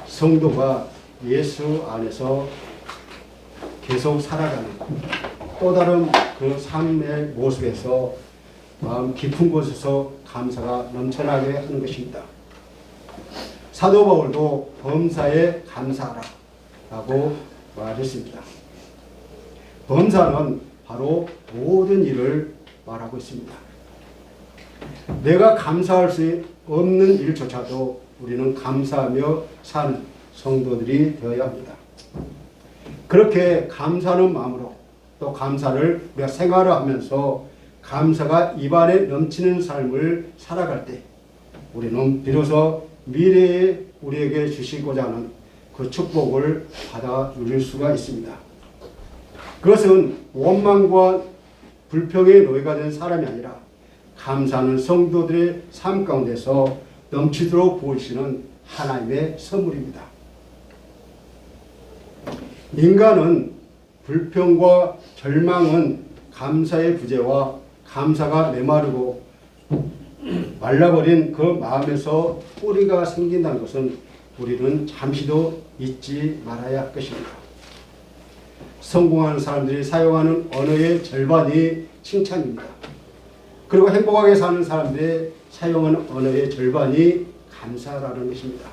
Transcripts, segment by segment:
성도가 예수 안에서 계속 살아가는 또 다른 그 삶의 모습에서 마음 깊은 곳에서 감사가 넘쳐나게 하는 것입니다. 사도 바울도 범사에 감사하라 라고 말했습니다. 범사는 바로 모든 일을 말하고 있습니다. 내가 감사할 수 없는 일조차도 우리는 감사하며 사는 성도들이 되어야 합니다. 그렇게 감사하는 마음으로 또 감사를 우리가 생활을 하면서 감사가 입안에 넘치는 삶을 살아갈 때 우리는 비로소 미래에 우리에게 주시고자 하는 그 축복을 받아 누릴 수가 있습니다. 그것은 원망과 불평의 노예가 된 사람이 아니라 감사하는 성도들의 삶 가운데서 넘치도록 부으시는 하나님의 선물입니다. 인간은 불평과 절망은 감사의 부재와 감사가 메마르고 말라버린 그 마음에서 뿌리가 생긴다는 것은 우리는 잠시도 잊지 말아야 할 것입니다. 성공하는 사람들이 사용하는 언어의 절반이 칭찬입니다. 그리고 행복하게 사는 사람들이 사용하는 언어의 절반이 감사라는 것입니다.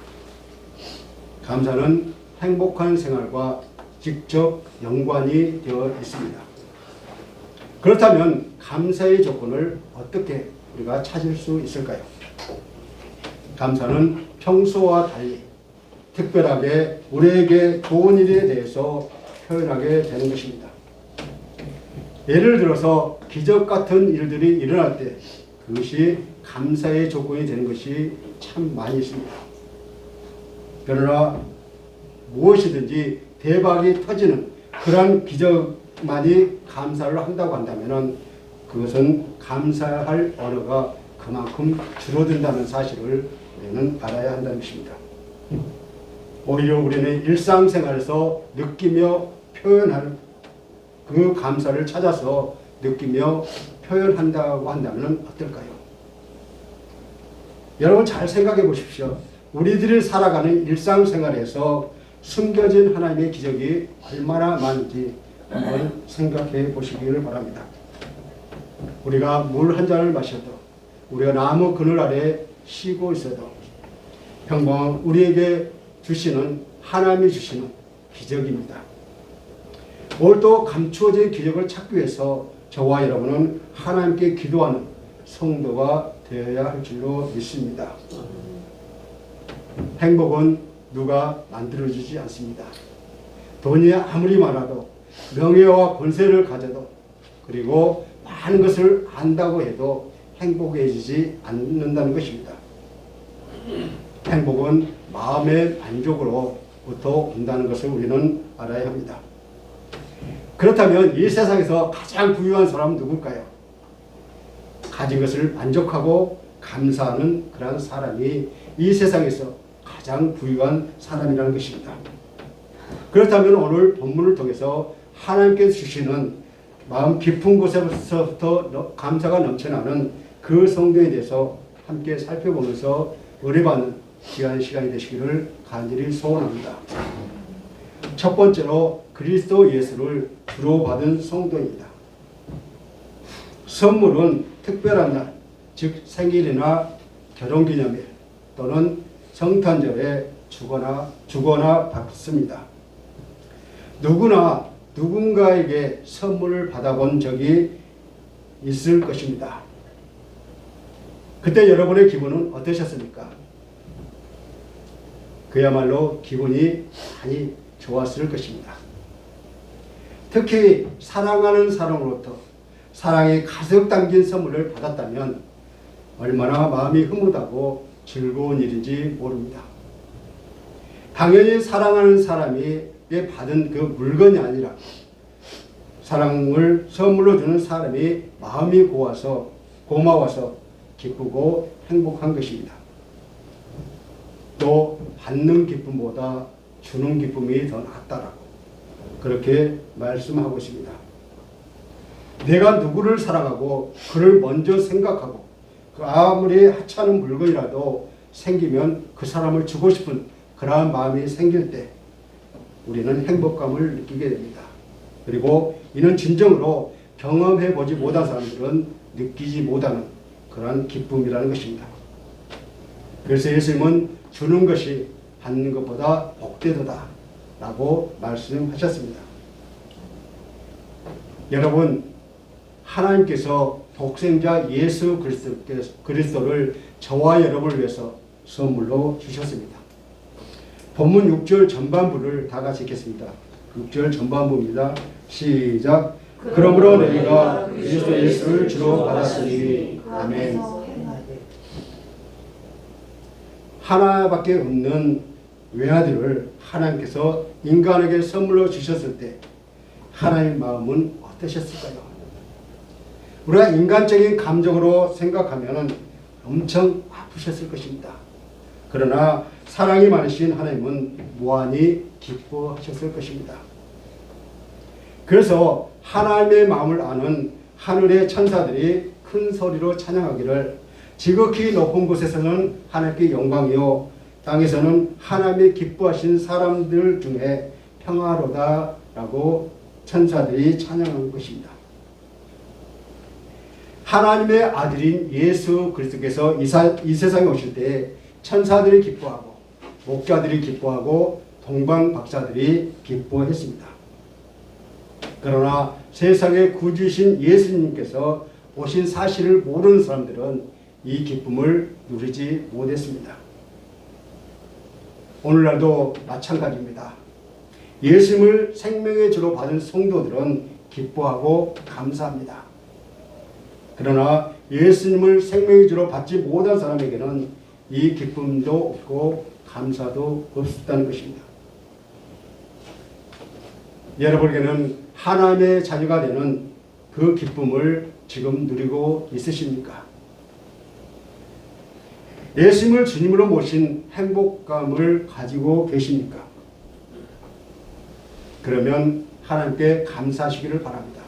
감사는 행복한 생활과 직접 연관이 되어 있습니다. 그렇다면 감사의 조건을 어떻게 우리가 찾을 수 있을까요? 감사는 평소와 달리 특별하게 우리에게 좋은 일에 대해서 표현하게 되는 것입니다. 예를 들어서 기적 같은 일들이 일어날 때 그것이 감사의 조건이 되는 것이 참 많이 있습니다. 그러나 무엇이든지 대박이 터지는 그런 기적만이 감사를 한다고 한다면 그것은 감사할 언어가 그만큼 줄어든다는 사실을 우리는 알아야 한다는 것입니다. 오히려 우리는 일상생활에서 느끼며 표현할 그 감사를 찾아서 느끼며 표현한다고 한다면 어떨까요? 여러분 잘 생각해 보십시오. 우리들이 살아가는 일상생활에서 숨겨진 하나님의 기적이 얼마나 많은지 한번 생각해 보시기를 바랍니다. 우리가 물 한 잔을 마셔도 우리가 나무 그늘 아래 쉬고 있어도 평범한 우리에게 주시는 하나님이 주시는 기적입니다. 오늘도 감추어진 기적을 찾기 위해서 저와 여러분은 하나님께 기도하는 성도가 되어야 할 줄로 믿습니다. 행복은 누가 만들어주지 않습니다. 돈이 아무리 많아도 명예와 권세를 가져도 그리고 많은 것을 안다고 해도 행복해지지 않는다는 것입니다. 행복은 마음의 만족으로부터 온다는 것을 우리는 알아야 합니다. 그렇다면 이 세상에서 가장 부유한 사람은 누굴까요? 가진 것을 만족하고 감사하는 그러한 사람이 이 세상에서 가장 부유한 사람이라는 것입니다. 그렇다면 오늘 본문을 통해서 하나님께서 주시는 마음 깊은 곳에서부터 감사가 넘쳐나는 그 성도에 대해서 함께 살펴보면서 은혜받는 시간이 되시기를 간절히 소원합니다. 첫 번째로 그리스도 예수를 주로 받은 성도입니다. 선물은 특별한 날, 즉 생일이나 결혼기념일 또는 성탄절에 주거나 받습니다. 누구나 누군가에게 선물을 받아본 적이 있을 것입니다. 그때 여러분의 기분은 어떠셨습니까? 그야말로 기분이 많이 좋았을 것입니다. 특히 사랑하는 사람으로부터 사랑이 가득 담긴 선물을 받았다면 얼마나 마음이 흐뭇하고 즐거운 일인지 모릅니다. 당연히 사랑하는 사람이 받은 그 물건이 아니라 사랑을 선물로 주는 사람이 마음이 고마워서 기쁘고 행복한 것입니다. 또 받는 기쁨보다 주는 기쁨이 더 낫다라고 그렇게 말씀하고 있습니다. 내가 누구를 사랑하고 그를 먼저 생각하고 그 아무리 하찮은 물건이라도 생기면 그 사람을 주고 싶은 그러한 마음이 생길 때 우리는 행복감을 느끼게 됩니다. 그리고 이는 진정으로 경험해 보지 못한 사람들은 느끼지 못하는 그러한 기쁨이라는 것입니다. 그래서 예수님은 주는 것이 받는 것보다 복되도다 라고 말씀하셨습니다. 여러분, 하나님께서 독생자 예수 그리스도를 저와 여러분을 위해서 선물로 주셨습니다. 본문 6절 전반부를 다 같이 읽겠습니다. 6절 전반부입니다. 시작. 그러므로 너희가 그리스도 예수를 주로 받았으니 아멘. 하나밖에 없는 외아들을 하나님께서 인간에게 선물로 주셨을 때 하나님의 마음은 어떠셨을까요? 우리가 인간적인 감정으로 생각하면 엄청 아프셨을 것입니다. 그러나 사랑이 많으신 하나님은 무한히 기뻐하셨을 것입니다. 그래서 하나님의 마음을 아는 하늘의 천사들이 큰 소리로 찬양하기를 지극히 높은 곳에서는 하나님께 영광이요 땅에서는 하나님이 기뻐하신 사람들 중에 평화로다 라고 천사들이 찬양하는 것입니다. 하나님의 아들인 예수 그리스도께서 이 세상에 오실 때 천사들이 기뻐하고 목자들이 기뻐하고 동방 박사들이 기뻐했습니다. 그러나 세상의 구주이신 예수님께서 오신 사실을 모르는 사람들은 이 기쁨을 누리지 못했습니다. 오늘날도 마찬가지입니다. 예수님을 생명의 주로 받은 성도들은 기뻐하고 감사합니다. 그러나 예수님을 생명의 주로 받지 못한 사람에게는 이 기쁨도 없고 감사도 없었다는 것입니다. 여러분에게는 하나님의 자녀가 되는 그 기쁨을 지금 누리고 있으십니까? 예수님을 주님으로 모신 행복감을 가지고 계십니까? 그러면 하나님께 감사하시기를 바랍니다.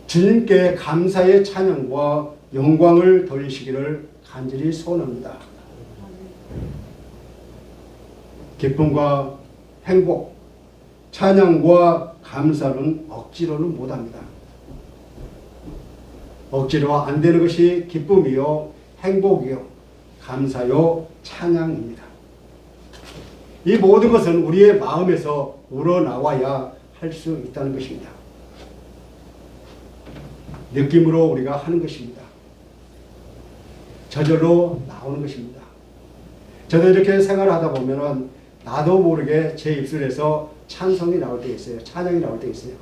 주님께 감사의 찬양과 영광을 돌리시기를 간절히 소원합니다. 기쁨과 행복, 찬양과 감사는 억지로는 못합니다. 억지로 안 되는 것이 기쁨이요, 행복이요, 감사요, 찬양입니다. 이 모든 것은 우리의 마음에서 우러나와야 할 수 있다는 것입니다. 느낌으로 우리가 하는 것입니다. 저절로 나오는 것입니다. 저도 이렇게 생활하다 보면은 나도 모르게 제 입술에서 찬송이 나올 때 있어요. 찬양이 나올 때 있어요.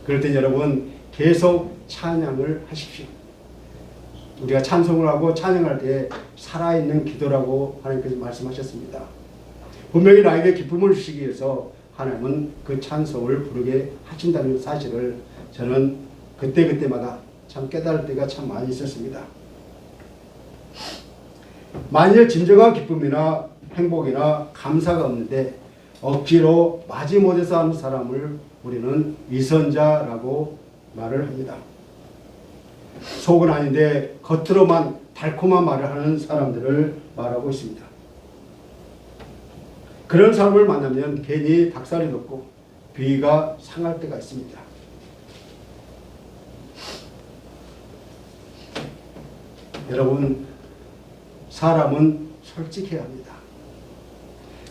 그럴 때 여러분 계속 찬양을 하십시오. 우리가 찬송을 하고 찬양할 때 살아있는 기도라고 하나님께서 말씀하셨습니다. 분명히 나에게 기쁨을 주시기 위해서 하나님은 그 찬송을 부르게 하신다는 사실을 저는 그때마다 참 깨달을 때가 참 많이 있었습니다. 만일 진정한 기쁨이나 행복이나 감사가 없는데 억지로 마지못해서 하는 사람을 우리는 위선자라고 말을 합니다. 속은 아닌데 겉으로만 달콤한 말을 하는 사람들을 말하고 있습니다. 그런 사람을 만나면 괜히 닭살이 돋고 비위가 상할 때가 있습니다. 여러분, 사람은 솔직해야 합니다.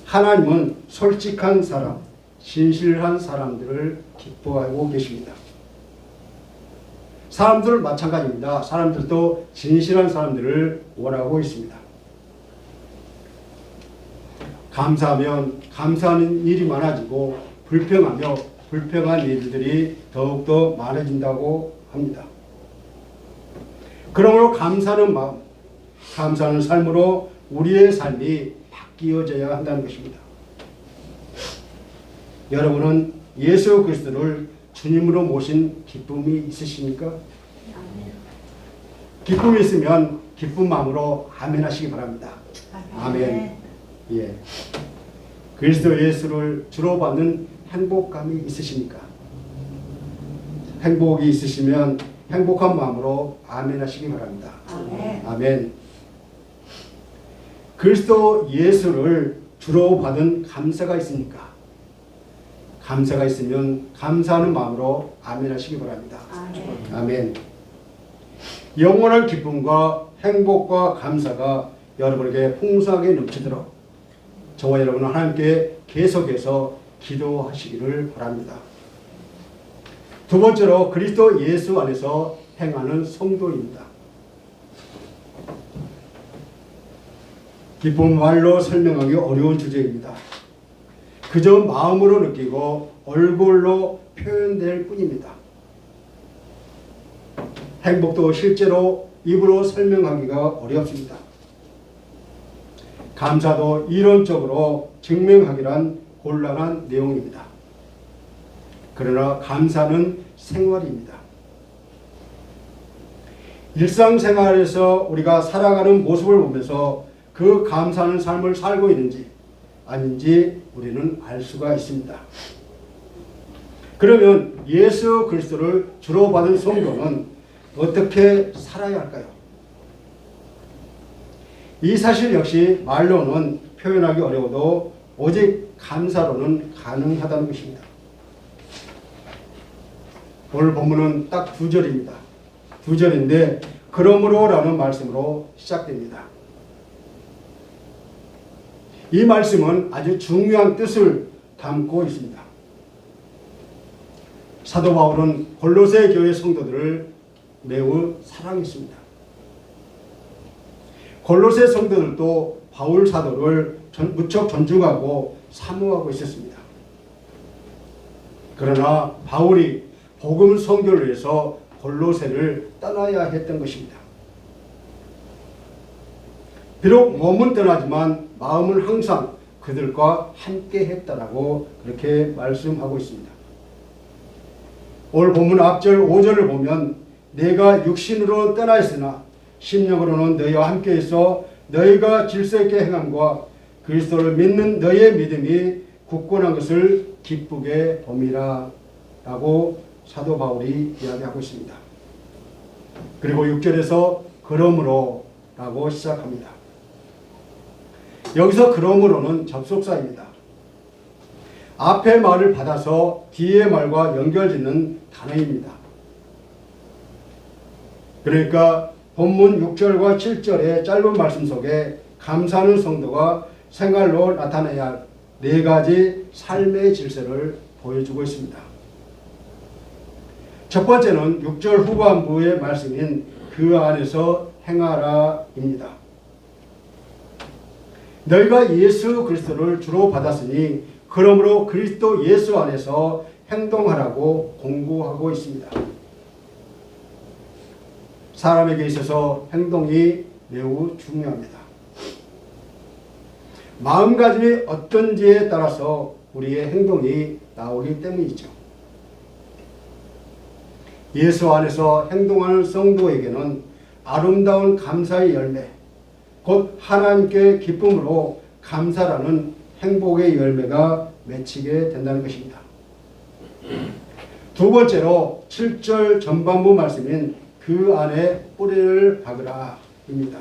하나님은 솔직한 사람, 진실한 사람들을 기뻐하고 계십니다. 사람들 마찬가지입니다. 사람들도 진실한 사람들을 원하고 있습니다. 감사하면 감사하는 일이 많아지고 불평하며 불평한 일들이 더욱더 많아진다고 합니다. 그러므로 감사하는 마음, 감사하는 삶으로 우리의 삶이 바뀌어져야 한다는 것입니다. 여러분은 예수 그리스도를 주님으로 모신 기쁨이 있으십니까? 기쁨이 있으면 기쁜 마음으로 아멘 하시기 바랍니다. 아멘. 예. 그리스도 예수를 주로 받는 행복감이 있으십니까? 행복이 있으시면 행복한 마음으로 아멘 하시기 바랍니다. 아멘. 아멘. 그리스도 예수를 주로 받은 감사가 있습니까? 감사가 있으면 감사하는 마음으로 아멘 하시기 바랍니다. 아멘. 아멘. 영원한 기쁨과 행복과 감사가 여러분에게 풍성하게 넘치도록 저와 여러분은 하나님께 계속해서 기도하시기를 바랍니다. 두 번째로 그리스도 예수 안에서 행하는 성도입니다. 기쁨 말로 설명하기 어려운 주제입니다. 그저 마음으로 느끼고 얼굴로 표현될 뿐입니다. 행복도 실제로 입으로 설명하기가 어렵습니다. 감사도 이론적으로 증명하기란 곤란한 내용입니다. 그러나 감사는 생활입니다. 일상생활에서 우리가 살아가는 모습을 보면서 그 감사하는 삶을 살고 있는지 아닌지 우리는 알 수가 있습니다. 그러면 예수 그리스도를 주로 받은 성도는 어떻게 살아야 할까요? 이 사실 역시 말로는 표현하기 어려워도 오직 감사로는 가능하다는 것입니다. 오늘 본문은 딱 두 절입니다. 두 절인데 그러므로라는 말씀으로 시작됩니다. 이 말씀은 아주 중요한 뜻을 담고 있습니다. 사도 바울은 골로새 교회 성도들을 매우 사랑했습니다. 골로새 성도들도 바울 사도를 무척 존중하고 사모하고 있었습니다. 그러나 바울이 복음 선교를 위해서 골로새를 떠나야 했던 것입니다. 비록 몸은 떠나지만 마음은 항상 그들과 함께 했다라고 그렇게 말씀하고 있습니다. 오늘 본문 앞절 5절을 보면 내가 육신으로 떠나 있으나 심령으로는 너희와 함께 있어 너희가 질서 있게 행함과 그리스도를 믿는 너희의 믿음이 굳건한 것을 기쁘게 봄이라 라고 사도 바울이 이야기하고 있습니다. 그리고 6절에서 그러므로 라고 시작합니다. 여기서 그러므로는 접속사입니다. 앞의 말을 받아서 뒤의 말과 연결짓는 단어입니다. 그러니까 본문 6절과 7절의 짧은 말씀 속에 감사하는 성도가 생활로 나타내야 할 네 가지 삶의 질서를 보여주고 있습니다. 첫 번째는 6절 후반부의 말씀인 그 안에서 행하라입니다. 너희가 예수 그리스도를 주로 받았으니 그러므로 그리스도 예수 안에서 행동하라고 공고하고 있습니다. 사람에게 있어서 행동이 매우 중요합니다. 마음가짐이 어떤지에 따라서 우리의 행동이 나오기 때문이죠. 예수 안에서 행동하는 성도에게는 아름다운 감사의 열매, 곧 하나님께 기쁨으로 감사라는 행복의 열매가 맺히게 된다는 것입니다. 두 번째로 7절 전반부 말씀인 그 안에 뿌리를 박으라 입니다.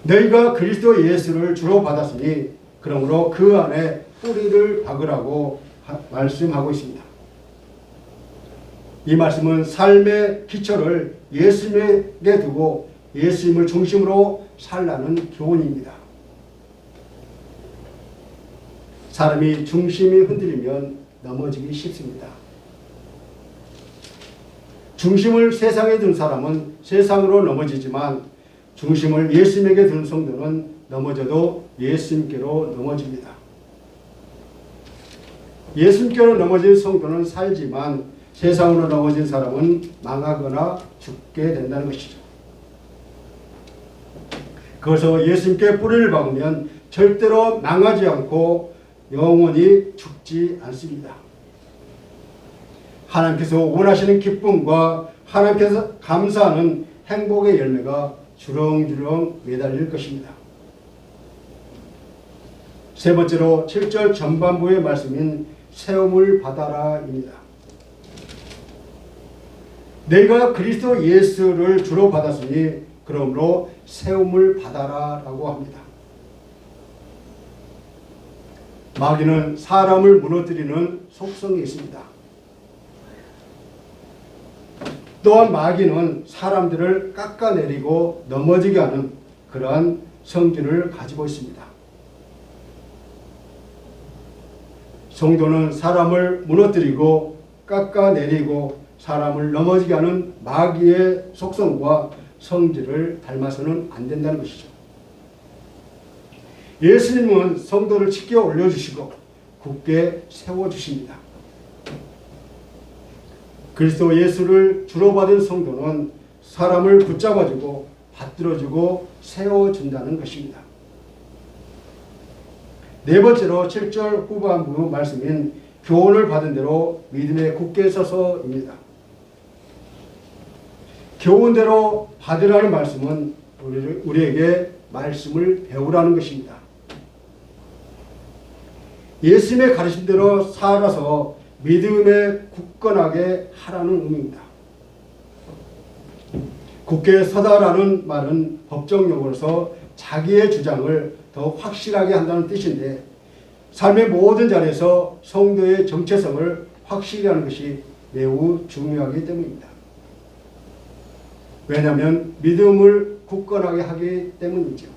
너희가 그리스도 예수를 주로 받았으니 그러므로 그 안에 뿌리를 박으라고 말씀하고 있습니다. 이 말씀은 삶의 기초를 예수님에게 두고 예수님을 중심으로 살라는 교훈입니다. 사람이 중심이 흔들리면 넘어지기 쉽습니다. 중심을 세상에 둔 사람은 세상으로 넘어지지만 중심을 예수님에게 둔 성도는 넘어져도 예수님께로 넘어집니다. 예수님께로 넘어진 성도는 살지만 세상으로 넘어진 사람은 망하거나 죽게 된다는 것이죠. 그래서 예수님께 뿌리를 박으면 절대로 망하지 않고 영원히 죽지 않습니다. 하나님께서 원하시는 기쁨과 하나님께서 감사하는 행복의 열매가 주렁주렁 매달릴 것입니다. 세 번째로 7절 전반부의 말씀인 세움을 받아라입니다. 너희가 그리스도 예수를 주로 받았으니 그러므로 세움을 받아라 라고 합니다. 마귀는 사람을 무너뜨리는 속성이 있습니다. 또한 마귀는 사람들을 깎아내리고 넘어지게 하는 그러한 성질을 가지고 있습니다. 성도는 사람을 무너뜨리고 깎아내리고 사람을 넘어지게 하는 마귀의 속성과 성질을 닮아서는 안 된다는 것이죠. 예수님은 성도를 지켜 올려주시고 굳게 세워주십니다. 그리스도 예수를 주로 받은 성도는 사람을 붙잡아주고 받들어주고 세워준다는 것입니다. 네 번째로 7절 후반부 말씀인 교훈을 받은 대로 믿음에 굳게 서서입니다. 교훈대로 받으라는 말씀은 우리에게 말씀을 배우라는 것입니다. 예수님의 가르침대로 살아서 믿음에 굳건하게 하라는 의미입니다. 굳게 서다라는 말은 법정 용어로서 자기의 주장을 더 확실하게 한다는 뜻인데 삶의 모든 자리에서 성도의 정체성을 확실히 하는 것이 매우 중요하기 때문입니다. 왜냐하면 믿음을 굳건하게 하기 때문이죠.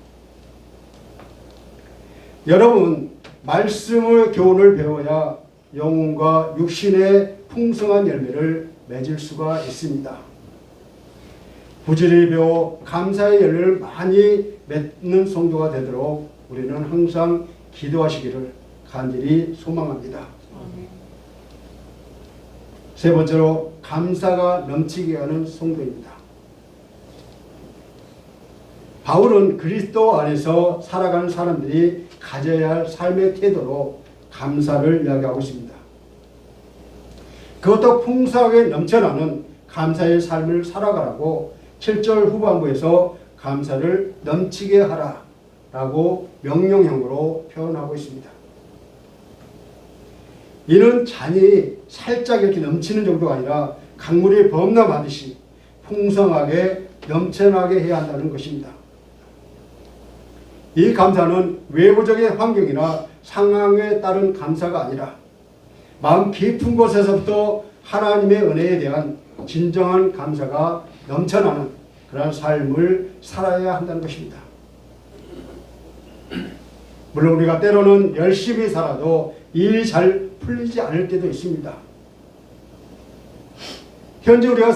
여러분, 말씀의 교훈을 배워야 영혼과 육신의 풍성한 열매를 맺을 수가 있습니다. 부지런히 배워 감사의 열매를 많이 맺는 성도가 되도록 우리는 항상 기도하시기를 간절히 소망합니다. 세 번째로 감사가 넘치게 하는 성도입니다. 바울은 그리스도 안에서 살아가는 사람들이 가져야 할 삶의 태도로 감사를 이야기하고 있습니다. 그것도 풍성하게 넘쳐나는 감사의 삶을 살아가라고 7절 후반부에서 감사를 넘치게 하라 라고 명령형으로 표현하고 있습니다. 이는 잔이 살짝 이렇게 넘치는 정도가 아니라 강물이 범람하듯이 풍성하게 넘쳐나게 해야 한다는 것입니다. 이 감사는 외부적인 환경이나 상황에 따른 감사가 아니라 마음 깊은 곳에서부터 하나님의 은혜에 대한 진정한 감사가 넘쳐나는 그런 삶을 살아야 한다는 것입니다. 물론 우리가 때로는 열심히 살아도 일이 잘 풀리지 않을 때도 있습니다. 현재 우리가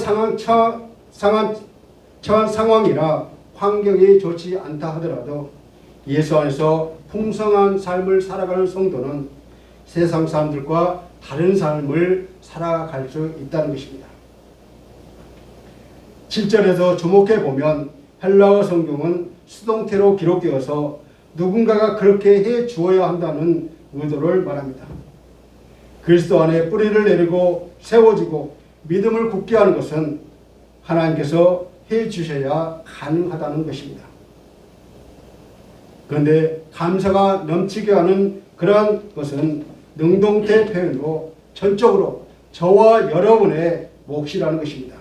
처한 상황이나 환경이 좋지 않다 하더라도 예수 안에서 풍성한 삶을 살아가는 성도는 세상 사람들과 다른 삶을 살아갈 수 있다는 것입니다. 7절에서 주목해 보면 헬라어 성경은 수동태로 기록되어서 누군가가 그렇게 해 주어야 한다는 의도를 말합니다. 그리스도 안에 뿌리를 내리고 세워지고 믿음을 굳게 하는 것은 하나님께서 해 주셔야 가능하다는 것입니다. 그런데 감사가 넘치게 하는 그러한 것은 능동태 표현으로 전적으로 저와 여러분의 몫이라는 것입니다.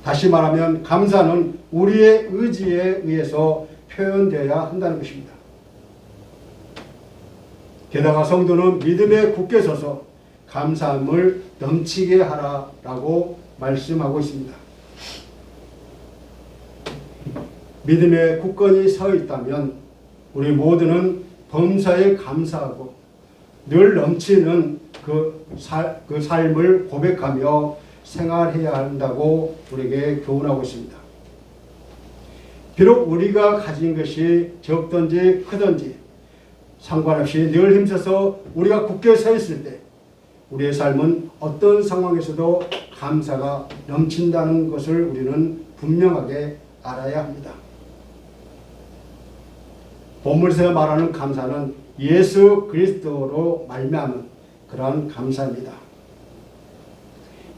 다시 말하면 감사는 우리의 의지에 의해서 표현되어야 한다는 것입니다. 게다가 성도는 믿음에 굳게 서서 감사함을 넘치게 하라라고 말씀하고 있습니다. 믿음에 굳건히 서 있다면 우리 모두는 범사에 감사하고 늘 넘치는 그 삶을 고백하며 생활해야 한다고 우리에게 교훈하고 있습니다. 비록 우리가 가진 것이 적든지 크든지 상관없이 늘 힘써서 우리가 굳게 서 있을 때 우리의 삶은 어떤 상황에서도 감사가 넘친다는 것을 우리는 분명하게 알아야 합니다. 본문에서 말하는 감사는 예수 그리스도로 말미암은 그러한 감사입니다.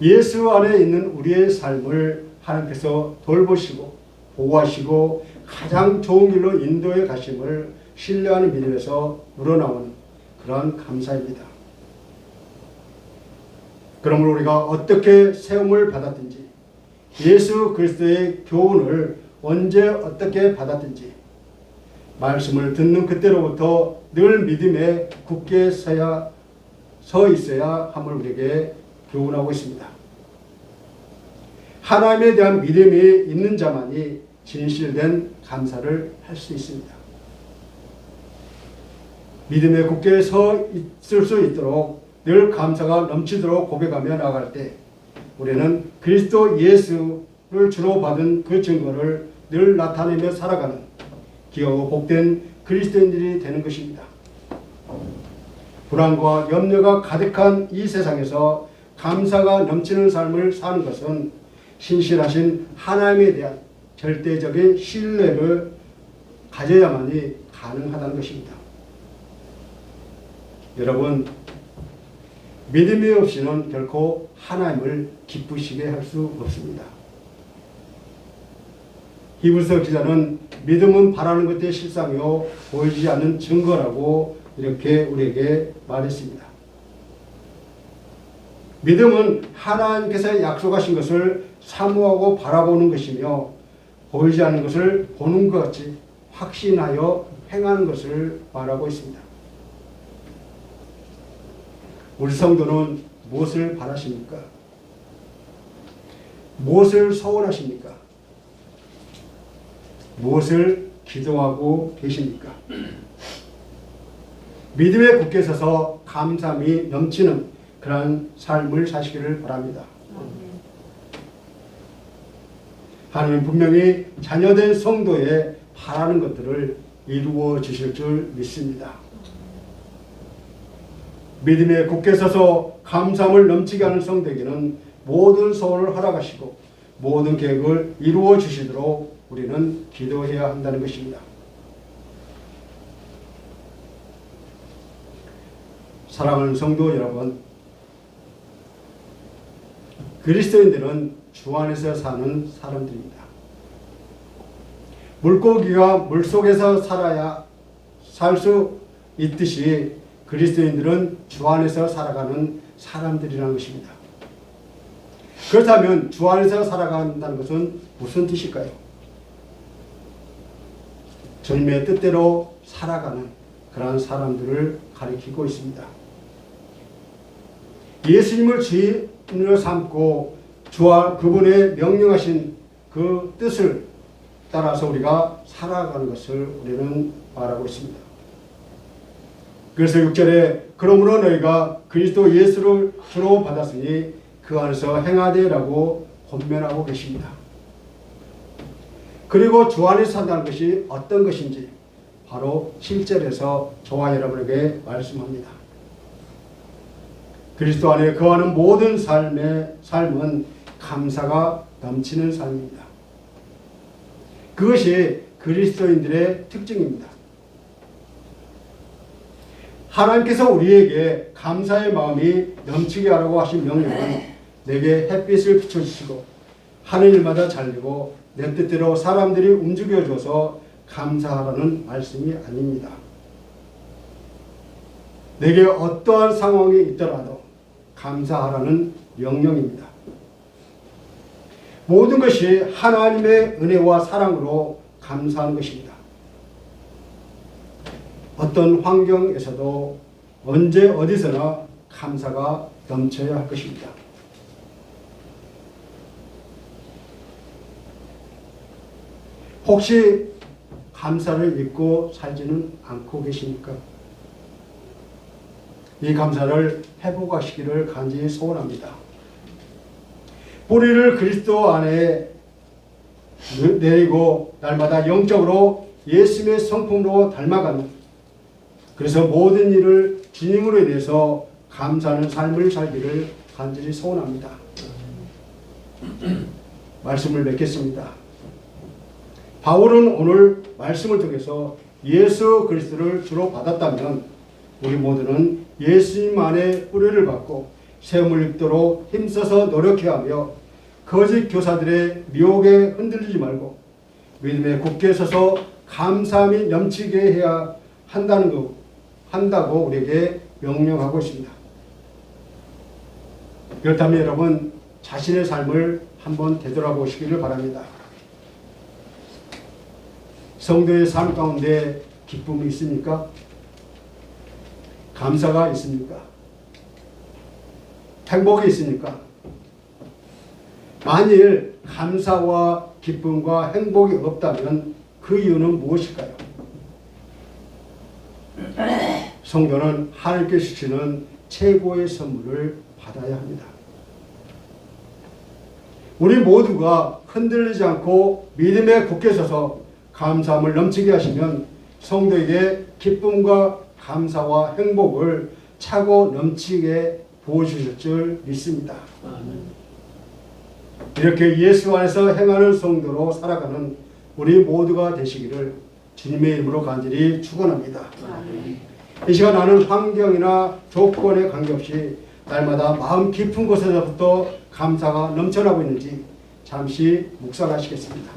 예수 안에 있는 우리의 삶을 하나님께서 돌보시고 보호하시고 가장 좋은 길로 인도해 가심을 신뢰하는 믿음에서 우러나오는 그러한 감사입니다. 그러므로 우리가 어떻게 세움을 받았든지 예수 그리스도의 교훈을 언제 어떻게 받았든지 말씀을 듣는 그때로부터 늘 믿음에 굳게 서 있어야 함을 우리에게 교훈하고 있습니다. 하나님에 대한 믿음이 있는 자만이 진실된 감사를 할 수 있습니다. 믿음에 굳게 서 있을 수 있도록 늘 감사가 넘치도록 고백하며 나아갈 때 우리는 그리스도 예수를 주로 받은 그 증거를 늘 나타내며 살아가는 귀하고 복된 그리스도인들이 되는 것입니다. 불안과 염려가 가득한 이 세상에서 감사가 넘치는 삶을 사는 것은 신실하신 하나님에 대한 절대적인 신뢰를 가져야만이 가능하다는 것입니다. 여러분, 믿음이 없이는 결코 하나님을 기쁘시게 할 수 없습니다. 히브리서 기자는 믿음은 바라는 것의 실상이요 보이지 않는 증거라고 이렇게 우리에게 말했습니다. 믿음은 하나님께서 약속하신 것을 사모하고 바라보는 것이며 보이지 않는 것을 보는 것 같이 확신하여 행하는 것을 말하고 있습니다. 우리 성도는 무엇을 바라십니까? 무엇을 소원하십니까? 무엇을 기도하고 계십니까? 믿음에 굳게 서서 감사함이 넘치는 그러한 삶을 사시기를 바랍니다. 하나님 분명히 자녀된 성도의 바라는 것들을 이루어 주실 줄 믿습니다. 믿음에 굳게 서서 감사함을 넘치게 하는 성도에게는 모든 소원을 허락하시고 모든 계획을 이루어 주시도록 우리는 기도해야 한다는 것입니다. 사랑하는 성도 여러분, 그리스도인들은 주 안에서 사는 사람들입니다. 물고기가 물속에서 살아야 살 수 있듯이 그리스도인들은 주 안에서 살아가는 사람들이라는 것입니다. 그렇다면 주 안에서 살아간다는 것은 무슨 뜻일까요? 주님의 뜻대로 살아가는 그러한 사람들을 가리키고 있습니다. 예수님을 주인으로 삼고 주와 그분의 명령하신 그 뜻을 따라서 우리가 살아가는 것을 우리는 말하고 있습니다. 그래서 6절에 그러므로 너희가 그리스도 예수를 주로 받았으니 그 안에서 행하되라고 권면하고 계십니다. 그리고 주 안에서 산다는 것이 어떤 것인지 바로 7절에서 저와 여러분에게 말씀합니다. 그리스도 안에 거하는 모든 삶은 감사가 넘치는 삶입니다. 그것이 그리스도인들의 특징입니다. 하나님께서 우리에게 감사의 마음이 넘치게 하라고 하신 명령은 내게 햇빛을 비춰주시고 하늘마다 잘리고 내 뜻대로 사람들이 움직여줘서 감사하라는 말씀이 아닙니다. 내게 어떠한 상황이 있더라도 감사하라는 명령입니다. 모든 것이 하나님의 은혜와 사랑으로 감사하는 것입니다. 어떤 환경에서도 언제 어디서나 감사가 넘쳐야 할 것입니다. 혹시 감사를 잊고 살지는 않고 계십니까? 이 감사를 회복하시기를 간절히 소원합니다. 뿌리를 그리스도 안에 내리고 날마다 영적으로 예수님의 성품으로 닮아가는, 그래서 모든 일을 주님으로 인해서 감사하는 삶을 살기를 간절히 소원합니다. 말씀을 맺겠습니다. 바울은 오늘 말씀을 통해서 예수 그리스도를 주로 받았다면 우리 모두는 예수님 안에 뿌리를 받고 세움을 입도록 힘써서 노력해야 하며 거짓 교사들의 미혹에 흔들리지 말고 믿음에 굳게 서서 감사함이 넘치게 해야 한다고 우리에게 명령하고 있습니다. 그렇다면 여러분 자신의 삶을 한번 되돌아보시기를 바랍니다. 성도의 삶 가운데 기쁨이 있습니까? 감사가 있습니까? 행복이 있습니까? 만일 감사와 기쁨과 행복이 없다면 그 이유는 무엇일까요? 성도는 하나님께 주시는 최고의 선물을 받아야 합니다. 우리 모두가 흔들리지 않고 믿음에 굳게 서서 감사함을 넘치게 하시면 성도에게 기쁨과 감사와 행복을 차고 넘치게 부어주실 줄 믿습니다. 이렇게 예수 안에서 행하는 성도로 살아가는 우리 모두가 되시기를 주님의 이름으로 간절히 축원합니다. 이 시간 나는 환경이나 조건에 관계없이 날마다 마음 깊은 곳에서부터 감사가 넘쳐나고 있는지 잠시 묵상하시겠습니다.